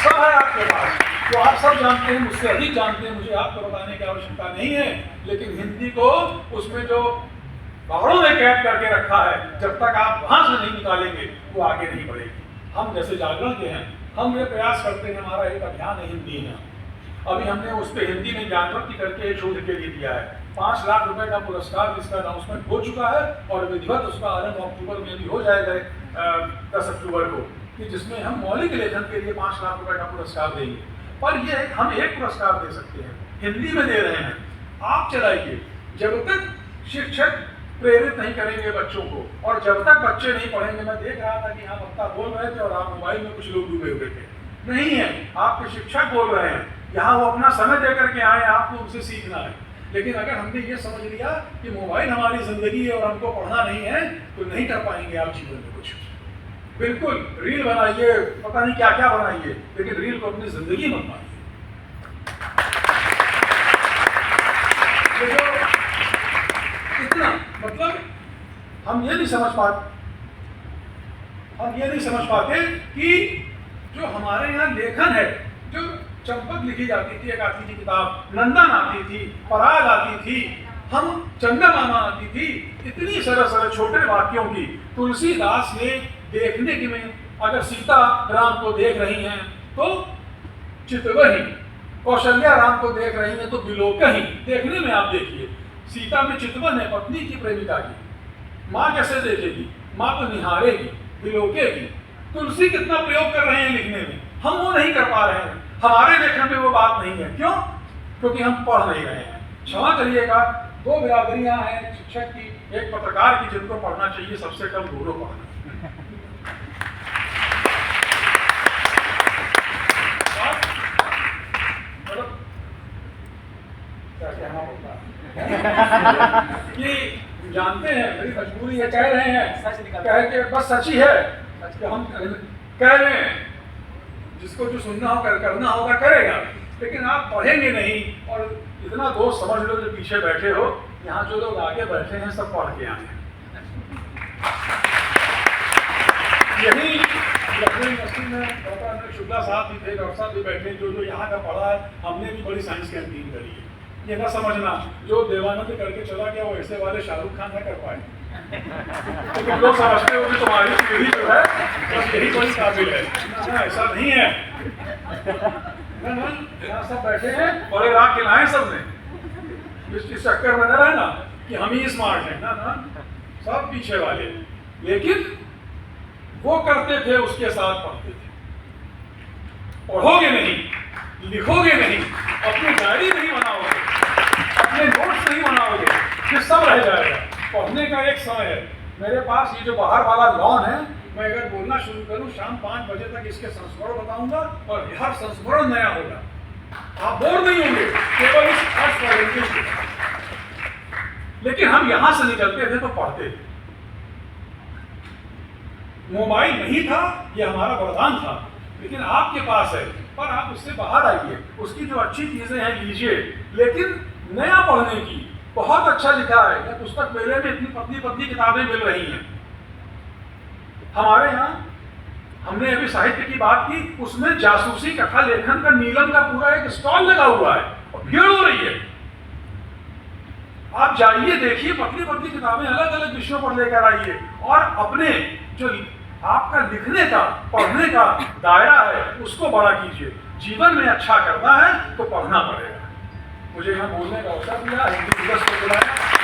सब है आपके पास, तो आप सब जानते हैं, मुझसे अधिक जानते हैं, मुझे आपको बताने की आवश्यकता नहीं है। लेकिन हिंदी को उसमें जो पहाड़ों में कैद करके रखा है, जब तक आप वहां से नहीं निकालेंगे वो आगे नहीं बढ़ेगी। हम जैसे जागरण के हैं, हम ये प्रयास करते हैं, हमारा एक अभियान है हिंदी में। अभी हमने उस पर हिंदी में ज्ञानवृत्ति करके एक शोध के लिए दिया है। 5 लाख रुपए का पुरस्कार, जिसका अनाउंसमेंट हो चुका है और विधिवत उसका आरंभ अक्टूबर में भी हो जाएगा, 10 अक्टूबर को, कि जिसमें हम मौलिक लेखन के लिए 5 लाख रुपए का पुरस्कार देंगे। पर ये हम एक पुरस्कार दे सकते हैं, हिंदी में दे रहे हैं, आप चलाइए। जब तक शिक्षक प्रेरित नहीं करेंगे बच्चों को, और जब तक बच्चे नहीं पढ़ेंगे, मैं देख रहा था कि यहाँ वक्ता बोल रहे थे और आप मोबाइल में कुछ लोग डूबे हुए थे, नहीं है, आपके शिक्षक बोल रहे हैं, यहाँ वो अपना समय देकर के आए, आपको उनसे सीखना है। लेकिन अगर हमने ये समझ लिया कि मोबाइल हमारी जिंदगी है और हमको पढ़ना नहीं है, तो नहीं कर पाएंगे आप जीवन में कुछ। बिल्कुल रील बनाइए, पता नहीं क्या क्या बनाइए, लेकिन रील को अपनी जिंदगी मत बनाइए। इतना मतलब हम ये नहीं समझ पाते कि जो हमारे यहाँ लेखन है, जो चंपक लिखी जाती थी, एक आती थी किताब, नंदन आती थी, पराग आती थी, हम चंदा मामा आती थी, इतनी सरल सरल छोटे वाक्यों की तुलसीदास ने देखने की में, अगर सीता राम को देख रही हैं तो चितवही, कौशल्या राम को देख रही हैं तो बिलोकही। देखने में आप देखिए, सीता में चितवन है, पत्नी की, प्रेमिका की। माँ कैसे देखेगी? माँ तो निहारेगी, बिलोकेगी। तुलसी कितना प्रयोग कर रहे हैं लिखने में, हम वो नहीं कर पा रहे हैं। हमारे लेखन में वो बात नहीं है। क्यों? क्योंकि हम पढ़ नहीं रहे हैं। क्षमा करिएगा, 2 बिरादरियां हैं, शिक्षक की, एक पत्रकार की, जिनको पढ़ना चाहिए सबसे कम दोनों पढ़ना। मतलब क्या कहना होता है कि जानते हैं मेरी मजबूरी है, कह रहे हैं, कह के बस सच ही है, हम कह रहे हैं, जिसको जो सुनना हो करना होगा करेगा, लेकिन आप पढ़ेंगे नहीं। और इतना दोस्त समझ लो जो पीछे बैठे हो, यहाँ जो लोग आगे बैठे हैं सब पढ़ के आए हैं। यही लखनऊ यूनिवर्सिटी में डॉक्टर अनिल शुक्ला साहब भी थे, डॉक्टर साहब भी बैठे, जो यहाँ का पढ़ा है, हमने भी बड़ी साइंस कैंटीन करी है। ये ना समझना जो देवानंद करके चला गया वो ऐसे वाले शाहरुख खान न कर पाए, लेकिन लोग समझते हो कि तुम्हारी पीढ़ी जो है बस यही बड़ी काबिल है। ना, ऐसा नहीं है। यहाँ सब बैठे हैं, बड़े राग खिलाए सबने, इस चक्कर में न रहना कि हम ही स्मार्ट हैं। ना ना, सब पीछे वाले, लेकिन वो करते थे, उसके साथ पढ़ते थे। पढ़ोगे नहीं, लिखोगे नहीं, अपनी डायरी नहीं बनाओगे, अपने नोट्स नहीं बनाओगे, फिर सब रह जाएगा। पढ़ने का एक समय है। मेरे पास ये जो बाहर वाला लॉन है, मैं अगर बोलना शुरू करूं शाम 5 बजे तक इसके संस्मरण बताऊंगा और हर संस्मरण नया होगा। आप बोर नहीं होंगे, केवल इस अर्थ पढ़ेंगे। लेकिन हम यहां से निकलते थे तो पढ़ते थे। मोबाइल नहीं था, ये हमारा वरदान था, लेकिन आपके पास है, पर आप उससे बाहर आइए, उसकी जो अच्छी चीजें हैं लीजिए, लेकिन नया पढ़ने की। बहुत अच्छा लिखा है, या पुस्तक मेले में इतनी पतली पतली किताबें मिल रही हैं। हमारे यहाँ हमने अभी साहित्य की बात की, उसमें जासूसी कथा लेखन का नीलम का पूरा एक स्टॉल लगा हुआ है और भीड़ हो रही है। आप जाइए, देखिए, पतली पतली किताबें अलग अलग विषयों पर लेकर आइए और अपने जो आपका लिखने का, पढ़ने का दायरा है उसको बड़ा कीजिए। जीवन में अच्छा करना है तो पढ़ना पड़ेगा। मुझे यहाँ बोलने का अवसर दिया, हिंदी दिवस को बुलाया।